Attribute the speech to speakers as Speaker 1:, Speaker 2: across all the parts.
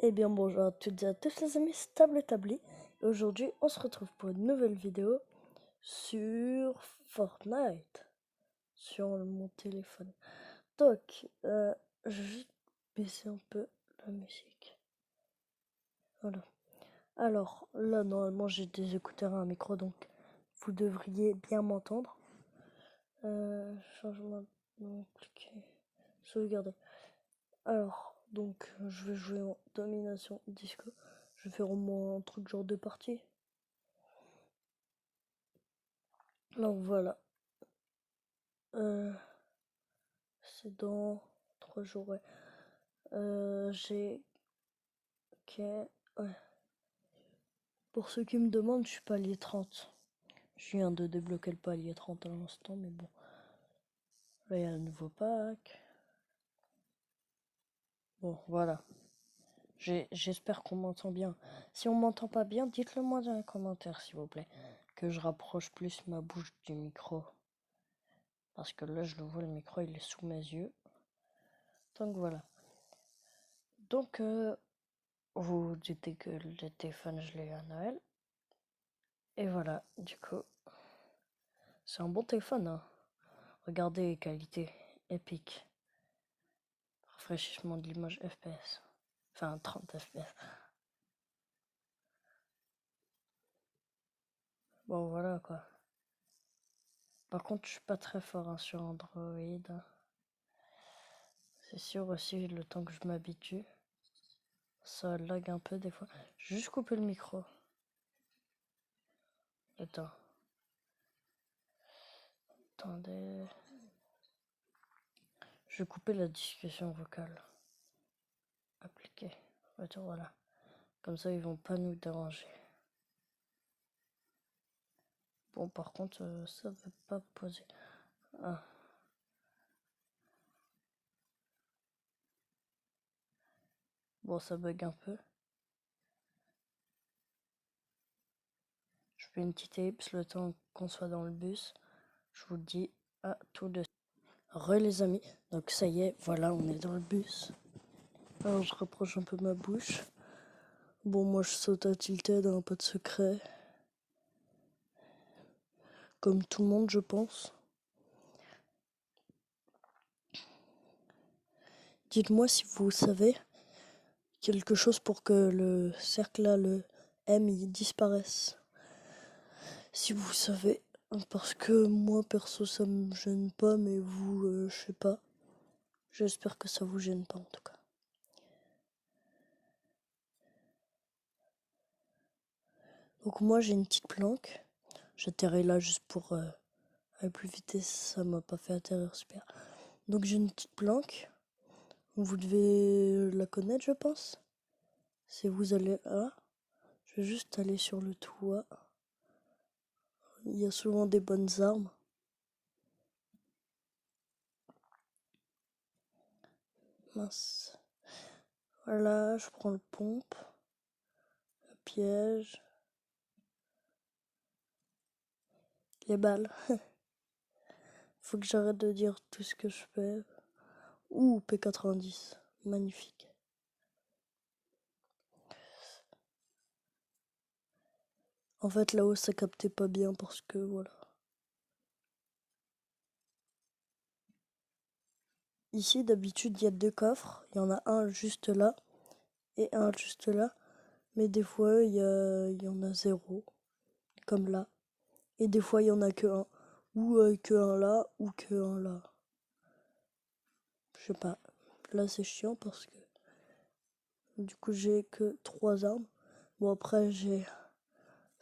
Speaker 1: Eh bien bonjour à toutes et à tous les amis, c'est Table Établi. Et aujourd'hui on se retrouve pour une nouvelle vidéo sur Fortnite, sur mon téléphone. Donc, je vais juste baisser un peu la musique. Voilà. Alors là normalement j'ai des écouteurs et un micro, donc vous devriez bien m'entendre. Changement cliquer, sauvegarder. Alors, donc je vais jouer en domination disco. Je vais faire au moins un truc genre de partie. Donc voilà. C'est dans 3 jours, ouais. J'ai... Ok, ouais. Pour ceux qui me demandent, je suis palier 30. Je viens de débloquer le palier 30 à l'instant, mais bon. Là, il y a un nouveau pack. Bon, voilà. J'espère qu'on m'entend bien. Si on m'entend pas bien, dites-le moi dans les commentaires, s'il vous plaît. Que je rapproche plus ma bouche du micro. Parce que là, je le vois, le micro, il est sous mes yeux. Donc voilà. Donc, vous dites que le téléphone, je l'ai eu à Noël. Et voilà, du coup, c'est un bon téléphone, hein. Regardez, qualité épique. Rafraîchissement de l'image FPS. Enfin, 30 FPS. Bon, voilà quoi. Par contre, je suis pas très fort hein, sur Android. C'est sûr aussi, le temps que je m'habitue, ça lag un peu des fois. J'ai juste coupé le micro. Attends. Attendez. Je vais couper la discussion vocale. Appliquer. Retour, voilà. Comme ça, ils vont pas nous déranger. Bon, par contre, ça veut pas poser. Ah. Bon, ça bug un peu. Je fais une petite ellipse le temps qu'on soit dans le bus. Je vous dis à tout de suite. Re les amis. Donc ça y est, voilà, on est dans le bus. Alors je rapproche un peu ma bouche. Bon, moi je saute à Tilted, un peu de secret. Comme tout le monde, je pense. Dites-moi si vous savez quelque chose pour que le cercle là, le M, il disparaisse. Si vous savez, parce que moi perso ça me gêne pas, mais vous, je sais pas. J'espère que ça vous gêne pas en tout cas. Donc moi j'ai une petite planque. J'atterris là juste pour aller plus vite et ça m'a pas fait atterrir super. Donc j'ai une petite planque. Vous devez la connaître je pense. Si vous allez là, je vais juste aller sur le toit. Il y a souvent des bonnes armes. Mince. Voilà, je prends le pompe. Le piège. Les balles. Faut que j'arrête de dire tout ce que je fais. Ouh, P90. Magnifique. En fait, là-haut, ça captait pas bien parce que voilà. Ici, d'habitude, il y a 2 coffres. Il y en a un juste là et un juste là. Mais des fois, il y en a 0, comme là. Et des fois, il y en a que un. Ou que un là, ou que un là. Je sais pas. Là, c'est chiant parce que du coup, j'ai que 3 armes. Bon, après,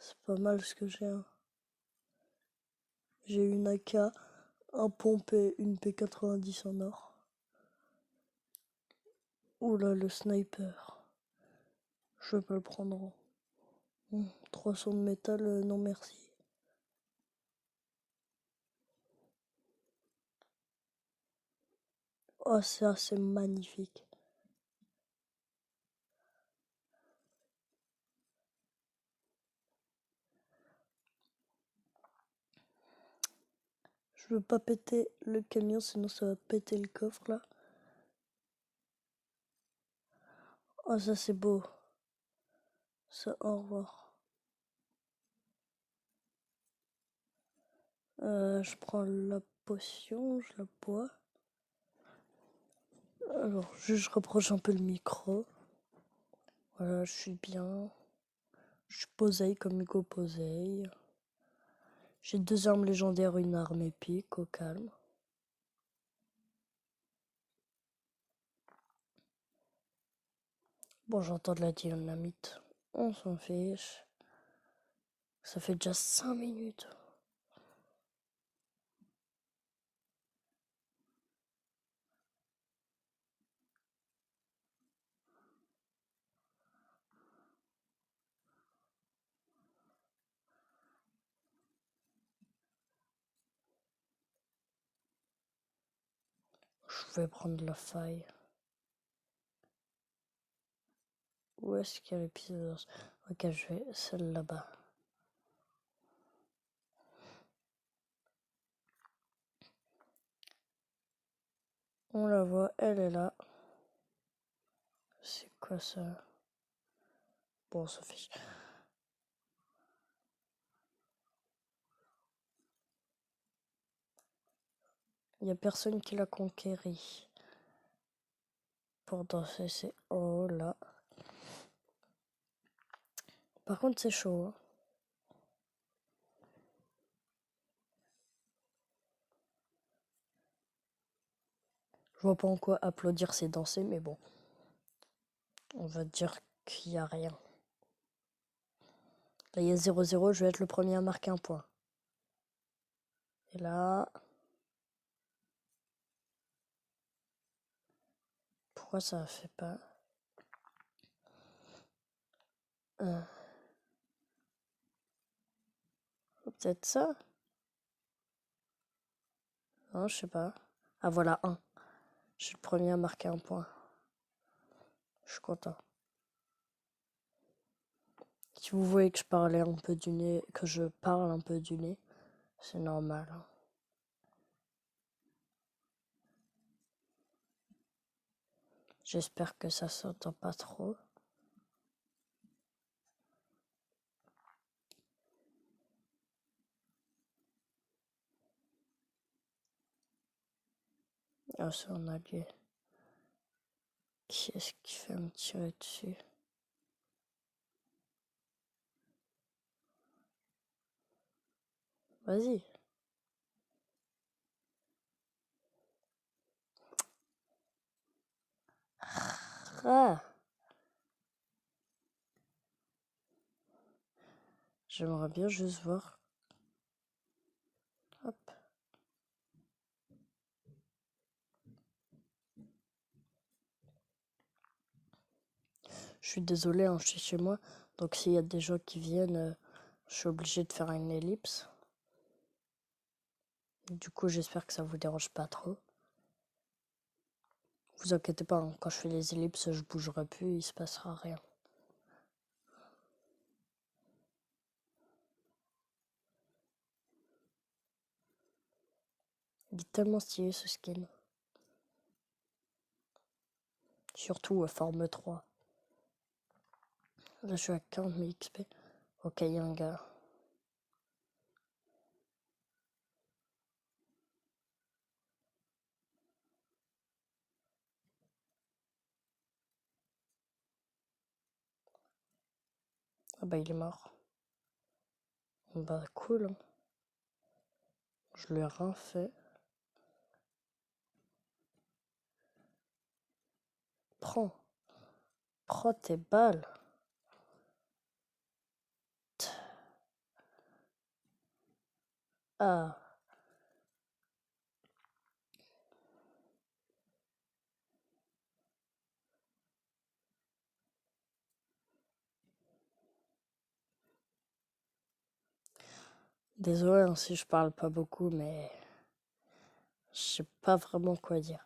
Speaker 1: c'est pas mal ce que j'ai, hein. J'ai une AK, un pompe et une P90 en or. Oula, le sniper. Je vais pas le prendre. 300 de métal, non merci. Oh, ça, c'est magnifique. Je veux pas péter le camion, sinon ça va péter le coffre là. Oh, ça c'est beau. Ça, au revoir. Je prends la potion, je la bois. Alors, juste je rapproche un peu le micro. Voilà, je suis bien. Je suis poseille comme Hugo Poseille. J'ai 2 armes légendaires, une arme épique, au calme. Bon, j'entends de la dynamite. On s'en fiche. Ça fait déjà 5 minutes. Je vais prendre la faille. Où est-ce qu'il y a l'épisode? Ok, je vais celle là-bas. On la voit, elle est là. C'est quoi ça? Bon, ça fait... Il n'y a personne qui l'a conquéri. Pour danser, c'est oh là. Par contre, c'est chaud. Hein. Je vois pas en quoi applaudir, c'est danser, mais bon. On va dire qu'il n'y a rien. Là, il y a 0-0, je vais être le premier à marquer un point. Et là... Pourquoi ça fait pas... Peut-être ça? Non, je sais pas. Ah, voilà, 1. Je suis le premier à marquer un point. Je suis content. Si vous voyez que je parle un peu du nez, c'est normal. J'espère que ça s'entend pas trop. Ah, c'est un allié. Qui est-ce qui fait me tirer dessus? Vas-y. Ah! J'aimerais bien juste voir. Hop. Je suis désolée, hein, je suis chez moi. Donc s'il y a des gens qui viennent, je suis obligée de faire une ellipse. Du coup, j'espère que ça vous dérange pas trop. Vous inquiétez pas, hein, quand je fais les ellipses, je bougerai plus, il se passera rien. Il est tellement stylé ce skin. Surtout forme 3. Là, je suis à 40 000 XP. Ok, il y a un gars. Ah bah, il est mort. Bah, cool. Hein. Je lui ai rien fait. Prends. Prends tes balles. Ah. Désolé hein, si je parle pas beaucoup, mais je sais pas vraiment quoi dire.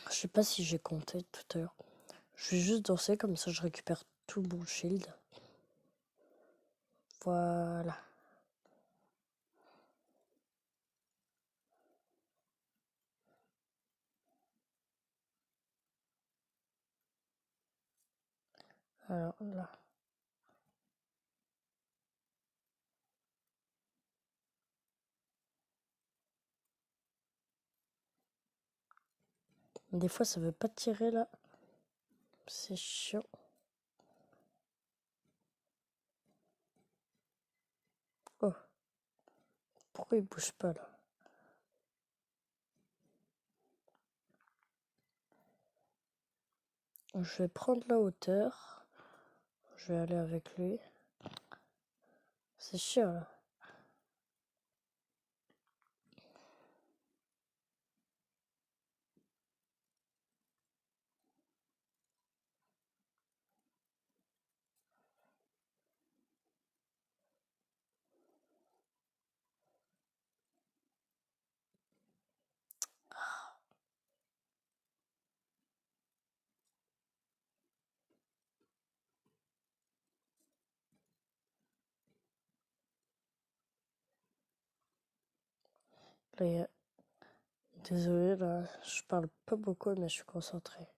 Speaker 1: Je sais pas si j'ai compté tout à l'heure. Je vais juste danser comme ça je récupère tout mon shield. Voilà. Alors là. Des fois, ça veut pas tirer là. C'est chiant. Oh. Pourquoi il bouge pas là? Je vais prendre la hauteur. Je vais aller avec lui. C'est chiant là. Là, désolé là, je parle pas beaucoup mais je suis concentré.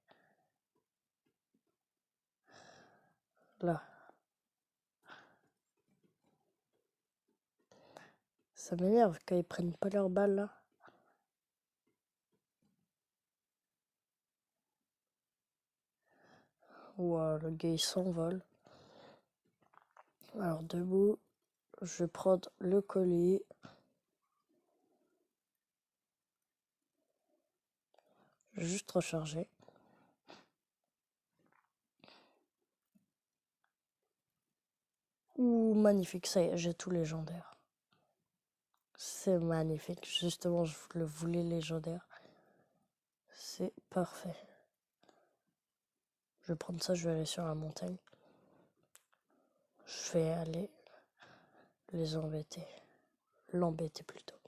Speaker 1: Là. Ça m'énerve quand ils prennent pas leur balle là. Ouah, le gars il s'envole. Alors debout, je vais prendre le collier. Je vais juste recharger. Ouh, magnifique, ça y est, j'ai tout légendaire. C'est magnifique, justement, je le voulais légendaire. C'est parfait. Je vais prendre ça, je vais aller sur la montagne. Je vais aller les embêter. L'embêter plutôt.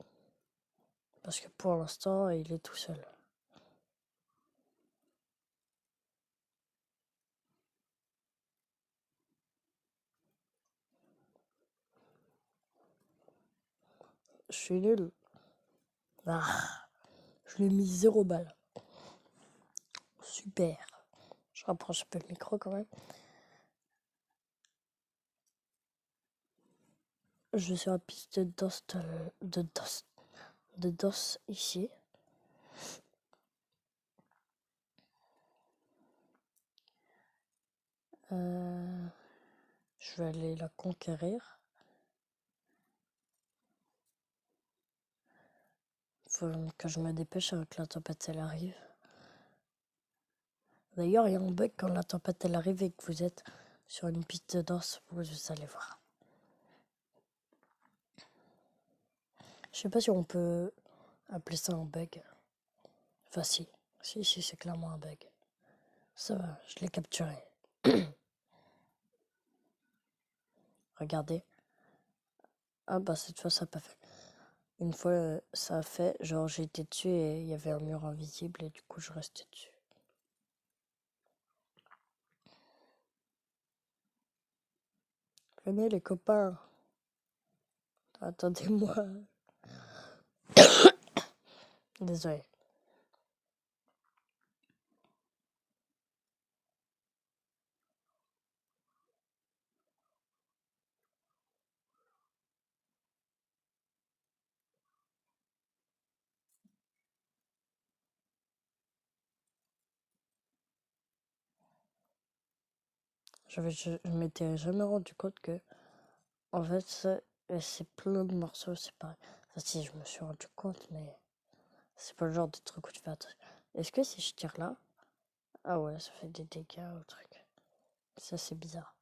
Speaker 1: Parce que pour l'instant, il est tout seul. Je suis nul. Ah, je lui ai mis 0 balle. Super. Je rapproche un peu le micro quand même. Je suis sur la piste de danse ici. Je vais aller la conquérir. Faut que je me dépêche avant que la tempête elle arrive. D'ailleurs, il y a un bug quand la tempête elle arrive et que vous êtes sur une piste de danse, vous allez voir. Je sais pas si on peut appeler ça un bug. Enfin si, c'est clairement un bug. Ça va, je l'ai capturé. Regardez. Ah bah cette fois ça n'a pas fait. Une fois ça a fait, genre j'ai été dessus et il y avait un mur invisible et du coup je restais dessus. Venez les copains. Attendez-moi. Désolé. Je m'étais jamais rendu compte que, en fait, c'est plein de morceaux, c'est pareil. Ça, si, je me suis rendu compte, mais c'est pas le genre de truc où tu fais attention. Est-ce que si je tire là, ah ouais, ça fait des dégâts au truc. Ça, c'est bizarre.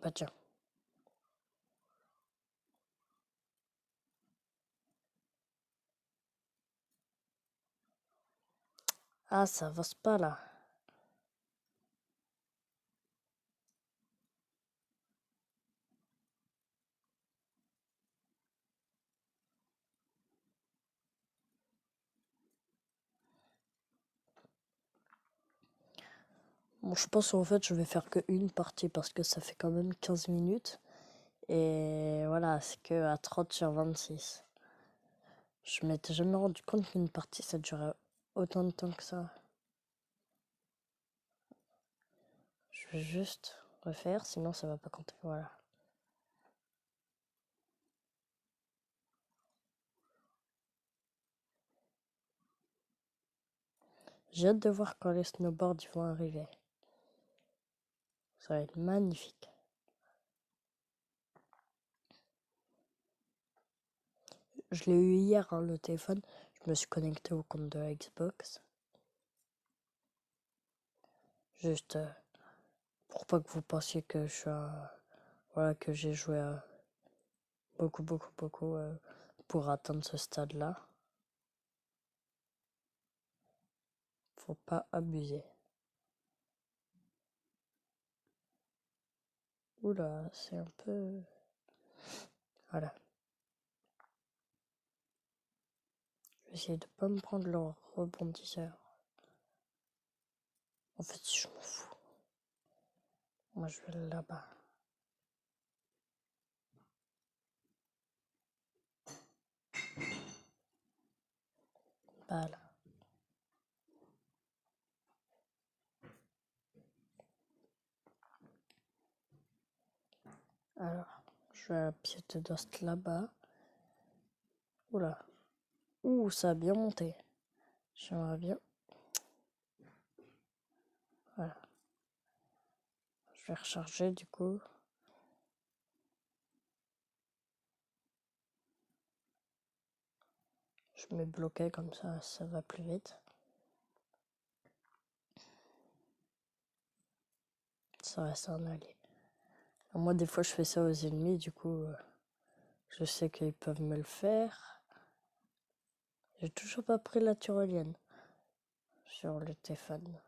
Speaker 1: Bah tiens. Ah, ça avance pas là. Bon, je pense en fait, je vais faire que une partie parce que ça fait quand même 15 minutes. Et voilà, c'est que à 30 sur 26. Je m'étais jamais rendu compte qu'une partie, ça durait autant de temps que ça. vais juste refaire, sinon ça va pas compter. Voilà. J'ai hâte de voir quand les snowboards vont arriver. Ça va être magnifique. Je l'ai eu hier, hein, le téléphone. Je me suis connecté au compte de la Xbox. Juste pour pas que vous pensiez que je suis voilà, que j'ai joué beaucoup pour atteindre ce stade-là. Faut pas abuser. Oula, c'est un peu... Voilà. Je vais essayer de pas me prendre le rebondisseur. En fait, je m'en fous. Moi, je vais là-bas. Voilà. Alors, je vais à la pièce de dust là-bas. Oula. Ouh, ça a bien monté. J'aimerais bien. Voilà. Je vais recharger du coup. Je mets bloqué comme ça va plus vite. Ça reste un allié. Alors moi, des fois, je fais ça aux ennemis, du coup, je sais qu'ils peuvent me le faire. J'ai toujours pas pris la tyrolienne sur le téléphone.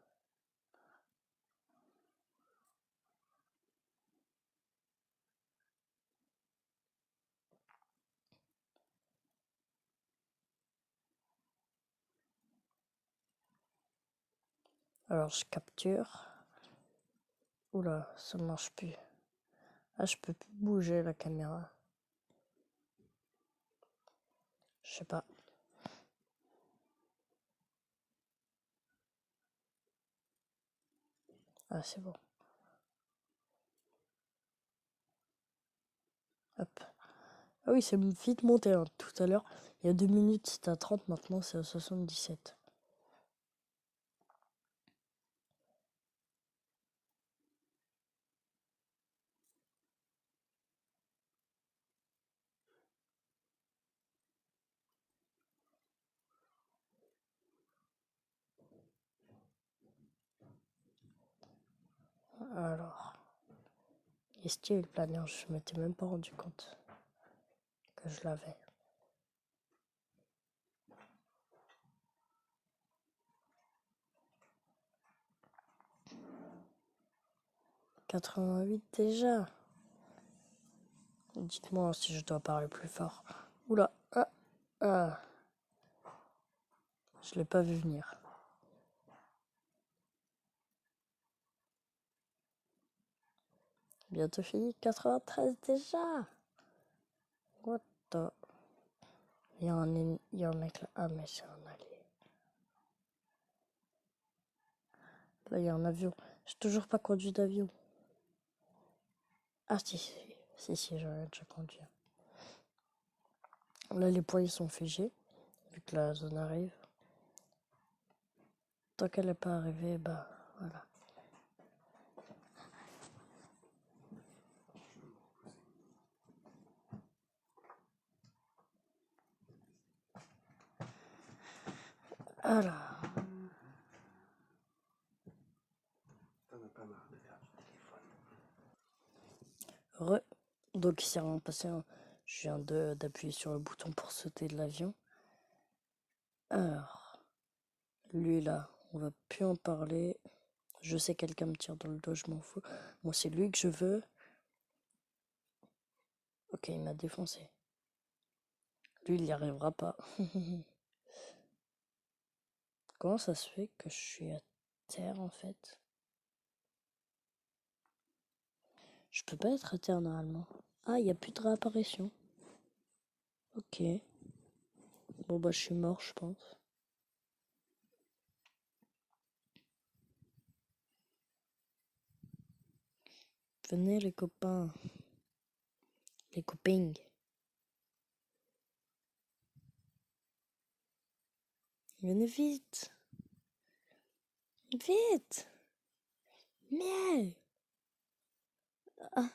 Speaker 1: Alors, je capture. Oula, ça marche plus. Ah, je peux plus bouger la caméra. Je sais pas. Ah, c'est bon. Hop. Ah oui, c'est vite monté, hein. Tout à l'heure, il y a 2 minutes, c'était à 30, maintenant c'est à 77. Alors, est-ce qu'il y a eu le planeur? Je m'étais même pas rendu compte que je l'avais. « 88 déjà. Dites-moi si je dois parler plus fort. Oula, ah. Je l'ai pas vu venir. Bientôt fini, 93 déjà. What the... Il y a un mec là. Ah, mais c'est un allié. Là, il y a un avion. J'ai toujours pas conduit d'avion. Ah, si, j'aurais déjà conduit. Là, les points, ils sont figés, vu que la zone arrive. Tant qu'elle n'est pas arrivée, bah, voilà. Alors... Donc, il s'est rien passé. Je viens d'appuyer sur le bouton pour sauter de l'avion. Alors, lui là, on va plus en parler. Je sais quelqu'un me tire dans le dos, je m'en fous. Moi, c'est lui que je veux. Ok, il m'a défoncé. Lui, il n'y arrivera pas. Comment ça se fait que je suis à terre en fait? Je peux pas être à terre normalement. Ah, il n'y a plus de réapparition. Ok. Bon bah je suis mort, je pense. Venez les copains. Les copings. Venez vite. Vite. Mais. Ah.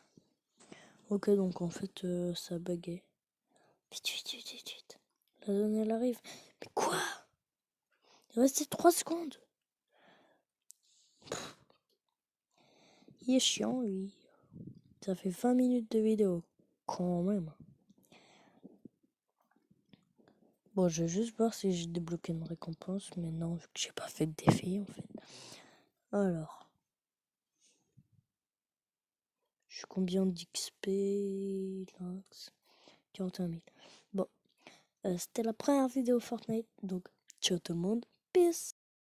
Speaker 1: Ok, donc en fait, ça a bugué. Vite. La zone, elle arrive. Mais quoi? Il restait 3 secondes. Il est chiant, lui. Ça fait 20 minutes de vidéo. Quand même. Bon, je vais juste voir si j'ai débloqué une récompense. Mais non, vu que j'ai pas fait de défi, en fait. Alors. Je suis combien d'XP? 41 000. Bon. C'était la première vidéo Fortnite. Donc, ciao tout le monde. Peace.